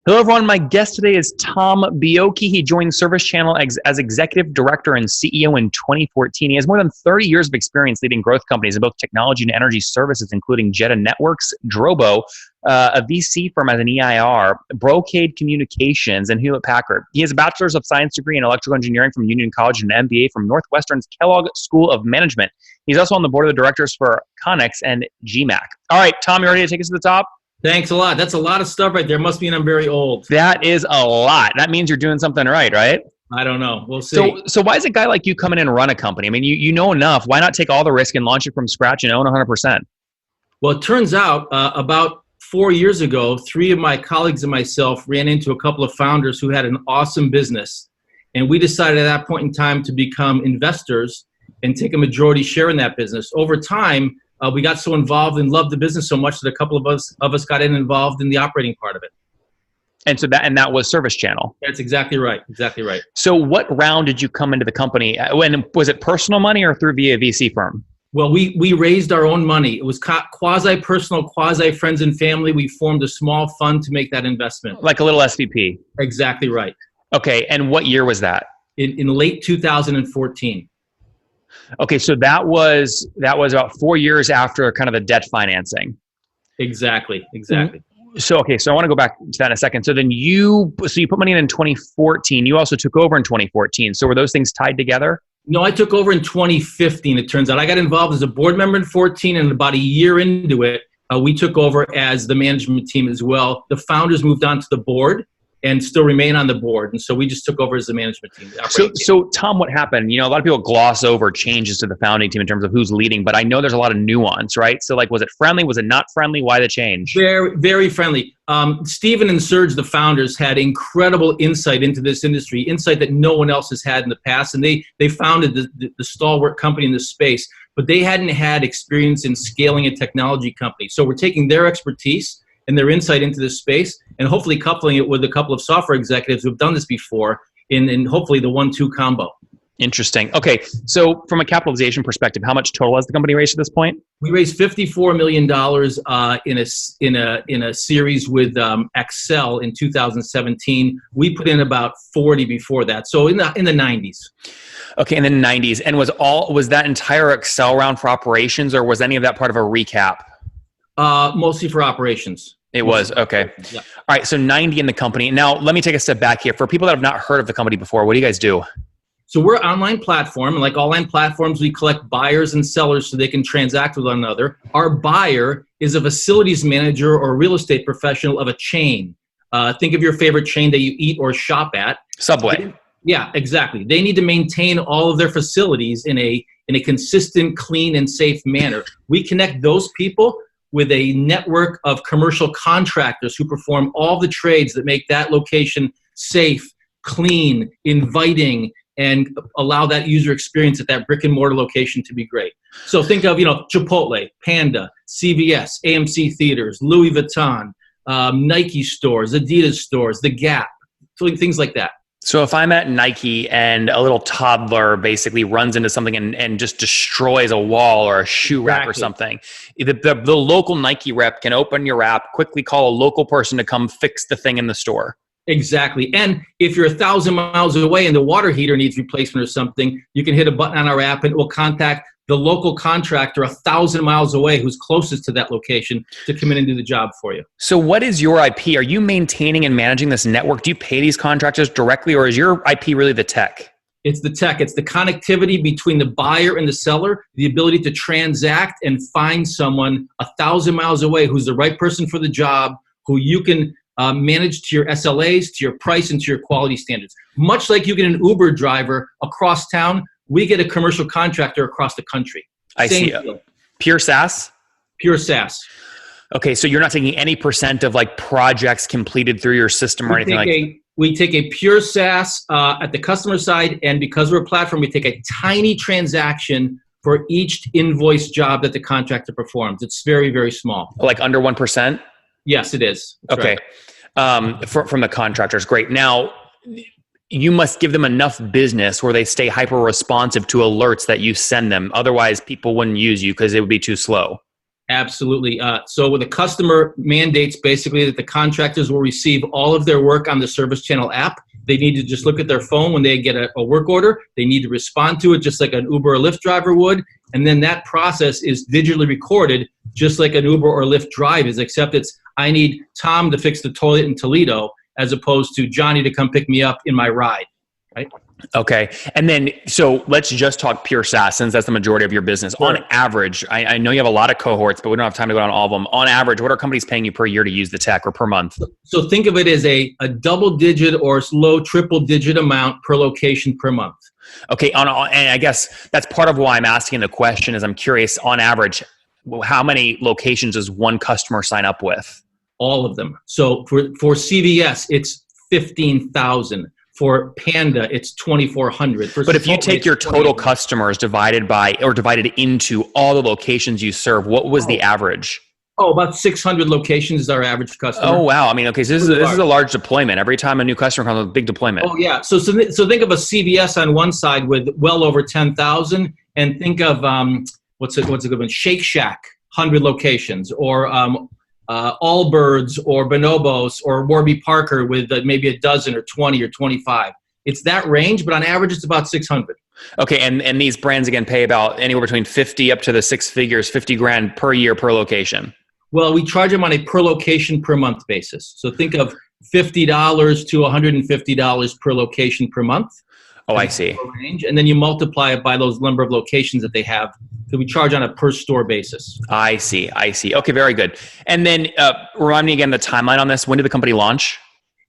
Hello, everyone. My guest today is Tom Buiocchi. He joined ServiceChannel as Executive Director and CEO in 2014. He has more than 30 years of experience leading growth companies in both technology and energy services, including Jetta Networks, Drobo, a VC firm as an EIR, Brocade Communications, and Hewlett-Packard. He has a Bachelor's of Science degree in Electrical Engineering from Union College and an MBA from Northwestern's Kellogg School of Management. He's also on the board of the directors for Connex and GMAC. All right, Tom, you ready to take us to the top? Thanks a lot. That's a lot of stuff right there. Must mean I'm very old. That is a lot. That means you're doing something right? I don't know. We'll see. So why does a guy like you come in and run a company? I mean, you know enough. Why not take all the risk and launch it from scratch and own 100%? Well, it turns out about 4 years ago, 3 of my colleagues and myself ran into a couple of founders who had an awesome business. And we decided at that point in time to become investors and take a majority share in that business. Over time, we got so involved and loved the business so much that a couple of us got involved in the operating part of it. And so that was ServiceChannel. That's exactly right. Exactly right. So what round did you come into the company? When was it personal money or through via VC firm? Well, we raised our own money. It was quasi-personal, quasi-friends and family. We formed a small fund to make that investment. Like a little SVP. Exactly right. Okay, and what year was that? In late 2014. Okay, so that was about 4 years after kind of the debt financing. Exactly. So I want to go back to that in a second. So then you put money in 2014. You also took over in 2014. So were those things tied together? No, I took over in 2015. It turns out I got involved as a board member in 14, and about a year into it, we took over as the management team as well. The founders moved on to the board and still remain on the board. And so we just took over as the management team. So Tom, what happened? You know, a lot of people gloss over changes to the founding team in terms of who's leading, but I know there's a lot of nuance, right? So like, was it friendly? Was it not friendly? Why the change? Very, very friendly. Stephen and Serge, the founders, had incredible insight into this industry, insight that no one else has had in the past. And they founded the stalwart company in this space, but they hadn't had experience in scaling a technology company. So we're taking their expertise and their insight into this space, and hopefully coupling it with a couple of software executives who've done this before in hopefully the 1-2 combo. Interesting. Okay, so from a capitalization perspective, how much total has the company raised at this point? We raised $54 million in a series with Excel in 2017. We put in about 40 before that, so in the 90s. Okay, in the 90s, and was that entire Excel round for operations, or was any of that part of a recap? Mostly for operations. It was, okay. Yeah. All right, so 90 in the company. Now, let me take a step back here. For people that have not heard of the company before, what do you guys do? So we're an online platform. And like online platforms, we collect buyers and sellers so they can transact with one another. Our buyer is a facilities manager or real estate professional of a chain. Think of your favorite chain that you eat or shop at. Subway. Yeah, exactly. They need to maintain all of their facilities in a consistent, clean, and safe manner. We connect those people with a network of commercial contractors who perform all the trades that make that location safe, clean, inviting, and allow that user experience at that brick and mortar location to be great. So think of, Chipotle, Panda, CVS, AMC Theaters, Louis Vuitton, Nike stores, Adidas stores, The Gap, things like that. So if I'm at Nike and a little toddler basically runs into something and just destroys a wall or a shoe rack or something, the local Nike rep can open your app, quickly call a local person to come fix the thing in the store. Exactly. And if you're 1,000 miles away and the water heater needs replacement or something, you can hit a button on our app and it will contact the local contractor 1,000 miles away who's closest to that location to come in and do the job for you. So what is your IP? Are you maintaining and managing this network? Do you pay these contractors directly, or is your IP really the tech? It's the tech. It's the connectivity between the buyer and the seller, the ability to transact and find someone 1,000 miles away who's the right person for the job, who you can manage to your SLAs, to your price, and to your quality standards. Much like you get an Uber driver across town, we get a commercial contractor across the country. I see. Pure SaaS? Pure SaaS. Okay, so you're not taking any % of like projects completed through your system or anything like that? We take a pure SaaS at the customer side, and because we're a platform, we take a tiny transaction for each invoice job that the contractor performs. It's very, very small. Like under 1%? Yes, it is. That's okay. Right. From the contractors. Great. Now, you must give them enough business where they stay hyper responsive to alerts that you send them. Otherwise, people wouldn't use you because it would be too slow. Absolutely. So when the customer mandates basically that the contractors will receive all of their work on the ServiceChannel app, they need to just look at their phone when they get a work order. They need to respond to it just like an Uber or Lyft driver would. And then that process is digitally recorded just like an Uber or Lyft drive is, except it's, I need Tom to fix the toilet in Toledo as opposed to Johnny to come pick me up in my ride, right? Okay. And then, so let's just talk pure SaaS since that's the majority of your business. Sure. On average, I know you have a lot of cohorts, but we don't have time to go down all of them. On average, what are companies paying you per year to use the tech or per month? So think of it as a double-digit or low triple-digit amount per location per month. Okay. And I guess that's part of why I'm asking the question is I'm curious, on average, how many locations does one customer sign up with? All of them. So for CVS, it's 15,000. For Panda, it's 2,400. But if you take your total customers divided into all the locations you serve, what was the average? Oh, about 600 locations is our average customer. Oh, wow. I mean, okay, so this is a large deployment. Every time a new customer comes with a big deployment. Oh, yeah. So think of a CVS on one side with well over 10,000, and think of, what's a good one? Shake Shack, 100 locations, or Allbirds or Bonobos or Warby Parker with maybe a dozen or 20 or 25. It's that range, but on average, it's about 600. Okay, and these brands, again, pay about anywhere between 50 up to the six figures, 50 grand per year per location. Well, we charge them on a per location per month basis. So think of $50 to $150 per location per month. Oh, I see. Range, and then you multiply it by those number of locations that they have. So we charge on a per store basis. I see. Okay, very good. And then remind me again the timeline on this. When did the company launch?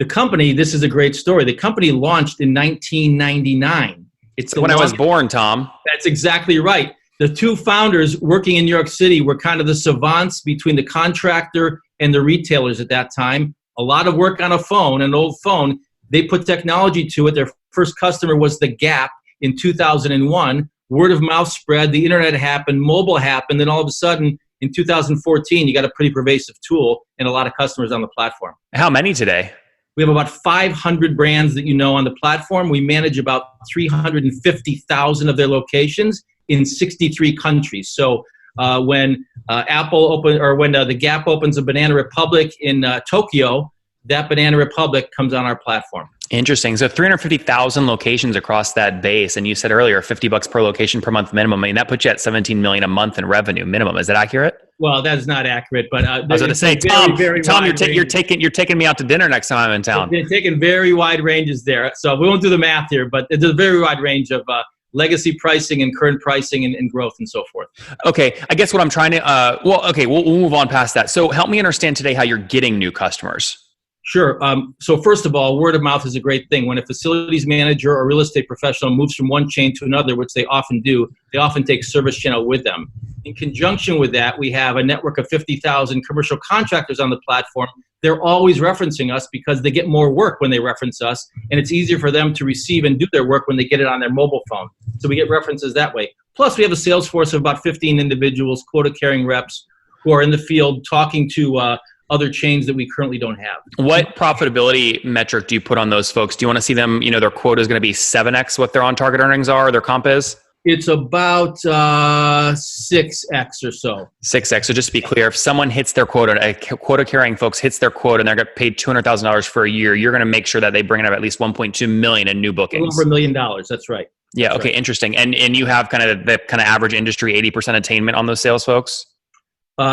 The company, this is a great story. The company launched in 1999. It's when I was born, Tom. That's exactly right. The two founders working in New York City were kind of the savants between the contractor and the retailers at that time. A lot of work on a phone, an old phone. They put technology to it. Their first customer was The Gap in 2001. Word of mouth spread, the internet happened, mobile happened, then all of a sudden in 2014, you got a pretty pervasive tool and a lot of customers on the platform. How many today? We have about 500 brands that you know on the platform. We manage about 350,000 of their locations in 63 countries. So when The Gap opens a Banana Republic in Tokyo, that Banana Republic comes on our platform. Interesting. So 350,000 locations across that base. And you said earlier, $50 per location per month minimum. I mean, that puts you at 17 million a month in revenue minimum. Is that accurate? Well, that is not accurate, but I was going to say, Tom, you're taking me out to dinner next time I'm in town. They're taking very wide ranges there. So we won't do the math here, but it's a very wide range of legacy pricing and current pricing and growth and so forth. Okay. I guess what I'm trying to, we'll move on past that. So help me understand today how you're getting new customers. Sure. So first of all, word of mouth is a great thing. When a facilities manager or real estate professional moves from one chain to another, which they often do, they often take ServiceChannel with them. In conjunction with that, we have a network of 50,000 commercial contractors on the platform. They're always referencing us because they get more work when they reference us, and it's easier for them to receive and do their work when they get it on their mobile phone. So we get references that way. Plus, we have a sales force of about 15 individuals, quota-carrying reps, who are in the field talking to other chains that we currently don't have. What profitability metric do you put on those folks? Do you want to see them, their quota is going to be 7x what their on-target earnings are, or their comp is? It's about 6x or so. 6x. So just to be clear, if someone hits their quota, quota-carrying folks hits their quota and they're getting paid $200,000 for a year, you're going to make sure that they bring in at least $1.2 million in new bookings. Over $1 million. That's right. Yeah. That's okay. Right. Interesting. And you have kind of the average industry 80% attainment on those sales folks?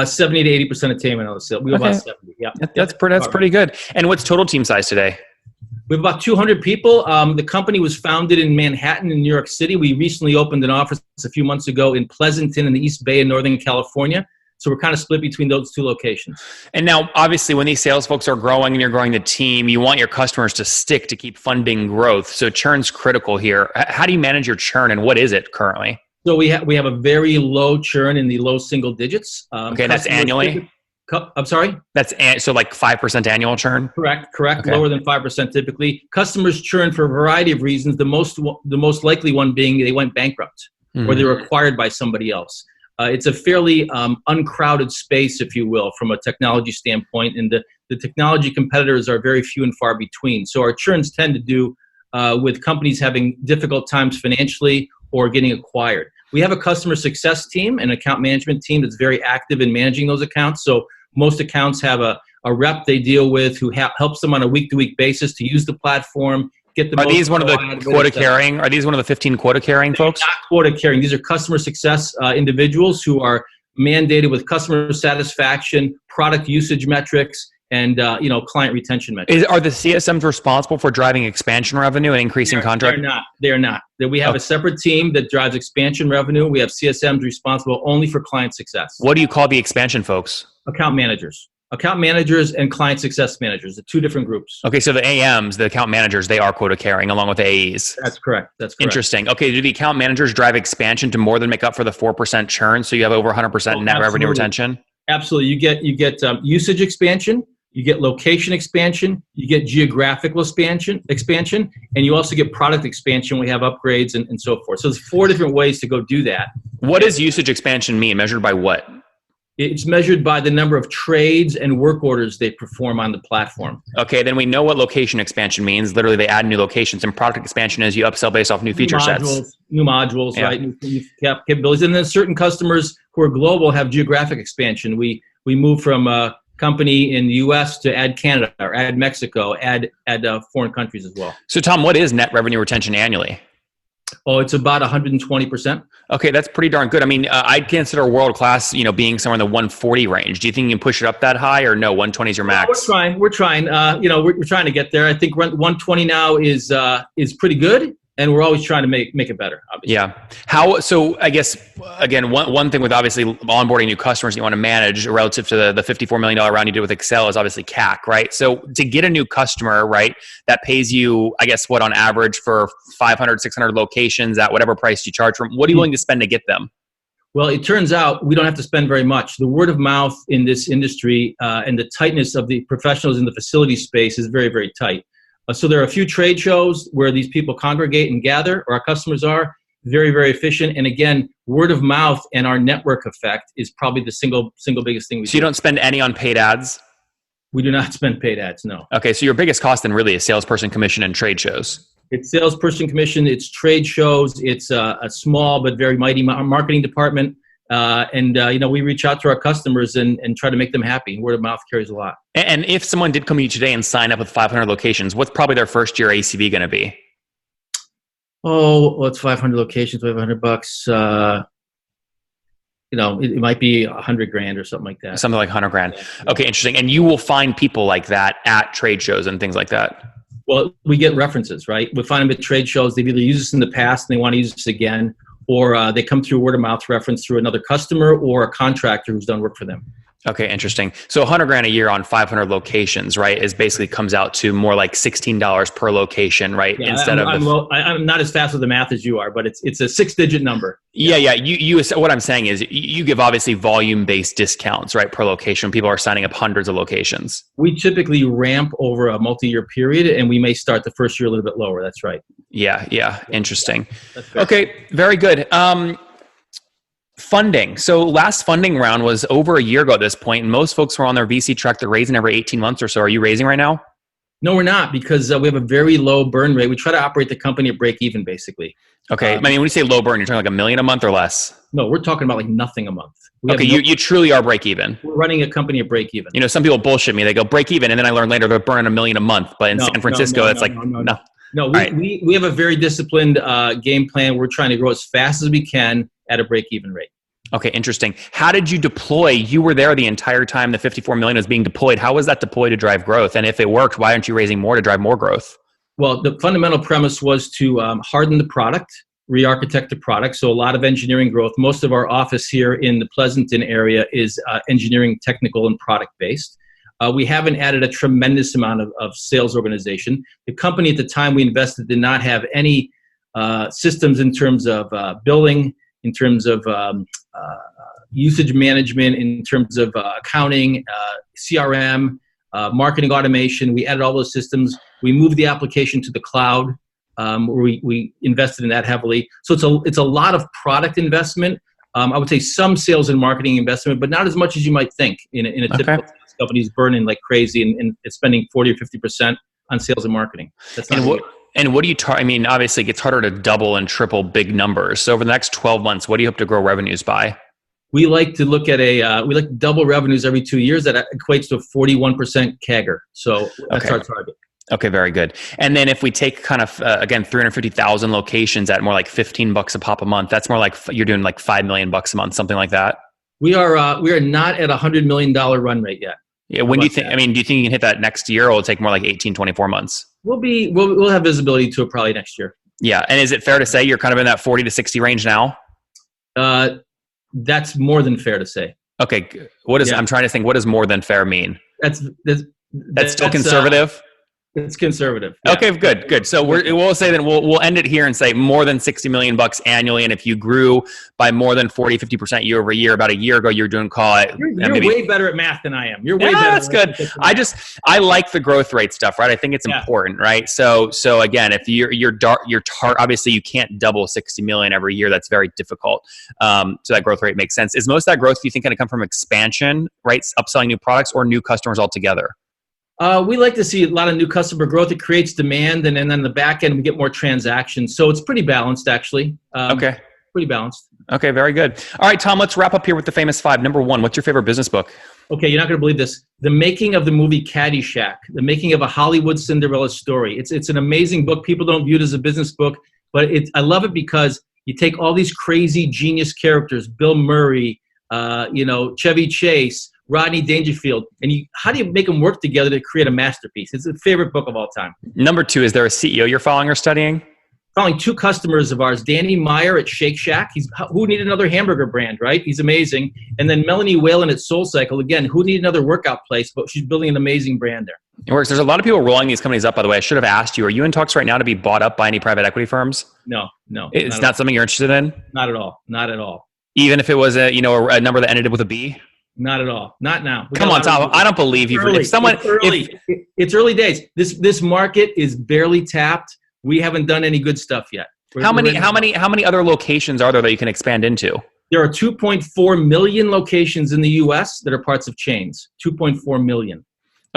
70 to 80% attainment on the sale. We have about 70. Yeah, that's pretty good. And what's total team size today? We have about 200 people. The company was founded in Manhattan in New York City. We recently opened an office a few months ago in Pleasanton in the East Bay in Northern California. So we're kind of split between those two locations. And now, obviously, when these sales folks are growing and you're growing the team, you want your customers to stick to keep funding growth. So churn's critical here. How do you manage your churn, and what is it currently? So we have a very low churn in the low single digits. Okay, that's annually? I'm sorry? So like 5% annual churn? Correct. Okay. Lower than 5% typically. Customers churn for a variety of reasons. The most likely one being they went bankrupt or they were acquired by somebody else. It's a fairly uncrowded space, if you will, from a technology standpoint, and the technology competitors are very few and far between. So our churns tend to do with companies having difficult times financially or getting acquired. We have a customer success team and account management team that's very active in managing those accounts. So most accounts have a rep they deal with who helps them on a week-to-week basis to use the platform. Get Are these one of the quota carrying? Are these one of the 15 quota carrying folks? Not quota carrying. These are customer success individuals who are mandated with customer satisfaction, product usage metrics, and client retention metrics. Are the CSMs responsible for driving expansion revenue and increasing contract? They're not. We have a separate team that drives expansion revenue. We have CSMs responsible only for client success. What do you call the expansion folks? Account managers. Account managers and client success managers, the two different groups. Okay, so the AMs, the account managers, they are quota carrying along with the AEs. That's correct. Interesting. Okay, do the account managers drive expansion to more than make up for the 4% churn, so you have over 100% net revenue retention? Absolutely. You get usage expansion, you get location expansion, you get geographical expansion, and you also get product expansion. We have upgrades and so forth. So there's 4 different ways to go do that. What does usage expansion mean? Measured by what? It's measured by the number of trades and work orders they perform on the platform. Okay, then we know what location expansion means. Literally, they add new locations, and product expansion is you upsell based off new feature sets. New modules, right? New capabilities. And then certain customers who are global have geographic expansion. We move from a company in the U.S. to add Canada or add Mexico, add foreign countries as well. So, Tom, what is net revenue retention annually? Oh, it's about 120%. Okay, that's pretty darn good. I mean, I'd consider world-class, being somewhere in the 140 range. Do you think you can push it up that high, or no, 120 is your max? We're trying. We're trying to get there. I think 120 now is pretty good, and we're always trying to make it better, obviously. Yeah. So I guess, again, one thing with obviously onboarding new customers you want to manage relative to the $54 million round you did with Excel is obviously CAC, right? So to get a new customer, right, that pays you, I guess, what on average for 500, 600 locations at whatever price you charge from, what are you willing to spend to get them? Well, it turns out we don't have to spend very much. The word of mouth in this industry and the tightness of the professionals in the facility space is very, very tight. So there are a few trade shows where these people congregate and gather, or our customers are very, very efficient. And again, word of mouth and our network effect is probably the single biggest thing we do. So you don't spend any on paid ads? We do not spend paid ads, no. Okay, so your biggest cost then really is salesperson commission and trade shows. It's salesperson commission, it's trade shows, it's a small but very mighty marketing department. We reach out to our customers and try to make them happy. Word of mouth carries a lot. And if someone did come to you today and sign up with 500 locations, what's probably their first year ACV going to be? Oh, well, it's 500 locations, $500. It might be $100,000 or something like that. Something like $100,000. Yeah. Okay, interesting. And you will find people like that at trade shows and things like that. Well, we get references, right? We find them at trade shows. They've either used us in the past and they want to use us again, or they come through word of mouth reference through another customer or a contractor who's done work for them. Okay, interesting. So $100,000 a year on 500 locations, right, is basically comes out to more like $16 per location, right? Yeah, I'm not as fast with the math as you are, but it's a 6-digit number. Yeah. You what I'm saying is you give obviously volume-based discounts, right, per location. People are signing up hundreds of locations. We typically ramp over a multi-year period, and we may start the first year a little bit lower. That's right. Yeah. Interesting. Okay, very good. Funding. So last funding round was over a year ago at this point, and most folks were on their VC track. They're raising every 18 months or so. Are you raising right now? No, we're not, because we have a very low burn rate. We try to operate the company at break even, basically. Okay. I mean, when you say low burn, you're talking like $1 million a month or less? No, we're talking about like nothing a month. Okay, you truly are break even. We're running a company at break even. Some people bullshit me. They go break even, and then I learn later they're burning $1 million a month. But in San Francisco, No, we have a very disciplined game plan. We're trying to grow as fast as we can at a break-even rate. Okay, interesting. How did you deploy? You were there the entire time the $54 million was being deployed. How was that deployed to drive growth? And if it worked, why aren't you raising more to drive more growth? Well, the fundamental premise was to harden the product, re-architect the product. So a lot of engineering growth. Most of our office here in the Pleasanton area is engineering, technical, and product-based. We haven't added a tremendous amount of sales organization. The company at the time we invested did not have any systems in terms of billing, in terms of usage management, in terms of accounting, CRM, marketing automation. We added all those systems. We moved the application to the cloud. We invested in that heavily. So it's a lot of product investment. I would say some sales and marketing investment, but not as much as you might think in a typical company's burning like crazy and spending 40 or 50% on sales and marketing. That's not And what do you I mean, obviously it gets harder to double and triple big numbers. So over the next 12 months, what do you hope to grow revenues by? We like to look at we like to double revenues every 2 years. That equates to a 41% CAGR. So that's our target. Okay, very good. And then if we take kind of, again, 350,000 locations at more like $15 a pop a month, that's more like you're doing like $5 million a month, something like that. We are not at $100 million run rate yet. Yeah. When do you think, do you think you can hit that next year, or will it take more like 18, 24 months? We'll have visibility to it probably next year. Yeah. And is it fair to say you're kind of in that 40 to 60 range now? That's more than fair to say. Okay. I'm trying to think, what does more than fair mean? That's still conservative? It's conservative. Yeah. Okay, good. So we'll say then we'll end it here and say more than $60 million annually. And if you grew by more than 40, 50% year over year, about a year ago, you're doing You're way better at math than I am. You're way better. That's good. I like the growth rate stuff, right? I think it's important, right? So again, if your obviously you can't double 60 million every year. That's very difficult. So that growth rate makes sense. Is most of that growth, do you think, going to come from expansion, right? Upselling new products, or new customers altogether? We like to see a lot of new customer growth. It creates demand, and then on the back end, we get more transactions. So it's pretty balanced, actually. Okay. Pretty balanced. Okay, very good. All right, Tom, let's wrap up here with the famous 5. Number 1, what's your favorite business book? Okay, you're not going to believe this. The making of the movie Caddyshack, the making of a Hollywood Cinderella story. It's an amazing book. People don't view it as a business book, but I love it because you take all these crazy genius characters, Bill Murray, Chevy Chase, Rodney Dangerfield, and how do you make them work together to create a masterpiece? It's a favorite book of all time. Number 2, is there a CEO you're following or studying? Following 2 customers of ours, Danny Meyer at Shake Shack. Who needed another hamburger brand, right? He's amazing. And then Melanie Whalen at SoulCycle. Again, who needed another workout place, but she's building an amazing brand there. It works. There's a lot of people rolling these companies up, by the way. I should have asked you, are you in talks right now to be bought up by any private equity firms? No. It's not something you're interested in? Not at all. Even if it was a number that ended with a B? Not at all. Not now. Come on, Tom. I don't believe you. It's early days. This market is barely tapped. We haven't done any good stuff yet. How many other locations are there that you can expand into? There are 2.4 million locations in the U.S. that are parts of chains. 2.4 million.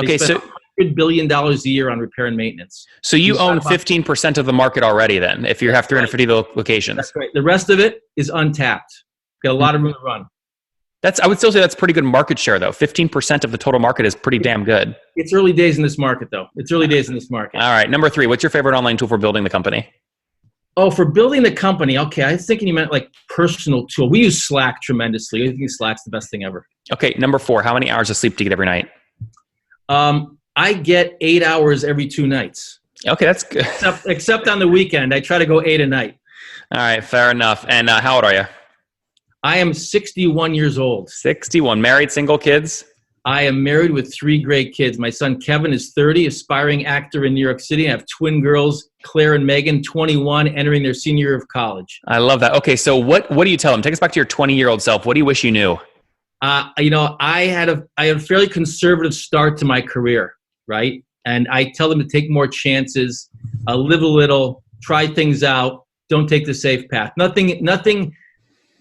Okay, so $100 billion a year on repair and maintenance. So you own 15% of the market already then, if you have 350 locations. That's right. The rest of it is untapped. Got a lot of room to run. I would still say that's pretty good market share, though. 15% of the total market is pretty damn good. It's early days in this market, though. All right. Number 3, what's your favorite online tool for building the company? Oh, for building the company. Okay. I was thinking you meant like personal tool. We use Slack tremendously. I think Slack's the best thing ever. Okay. Number 4, how many hours of sleep do you get every night? I get 8 hours every 2 nights. Okay. That's good. Except on the weekend. I try to go 8 a night. All right. Fair enough. And how old are you? I am 61 years old. 61. Married, single, kids? I am married with 3 great kids. My son Kevin is 30, aspiring actor in New York City. I have twin girls, Claire and Megan, 21, entering their senior year of college. I love that. Okay, so what do you tell them? Take us back to your 20-year-old self. What do you wish you knew? I had a fairly conservative start to my career, right? And I tell them to take more chances, live a little, try things out, don't take the safe path.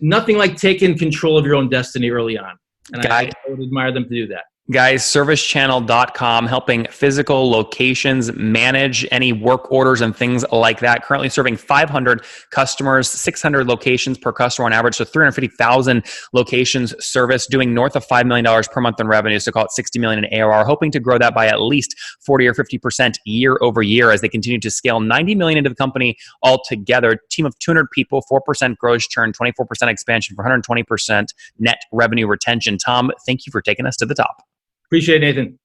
Nothing like taking control of your own destiny early on. And I would admire them to do that. Guys, ServiceChannel.com, helping physical locations manage any work orders and things like that. Currently serving 500 customers, 600 locations per customer on average. So 350,000 locations serviced, doing north of $5 million per month in revenue. So call it $60 million in ARR, hoping to grow that by at least 40 or 50% year over year as they continue to scale $90 million into the company altogether. Team of 200 people, 4% gross churn, 24% expansion, for 120% net revenue retention. Tom, thank you for taking us to the top. Appreciate it, Nathan.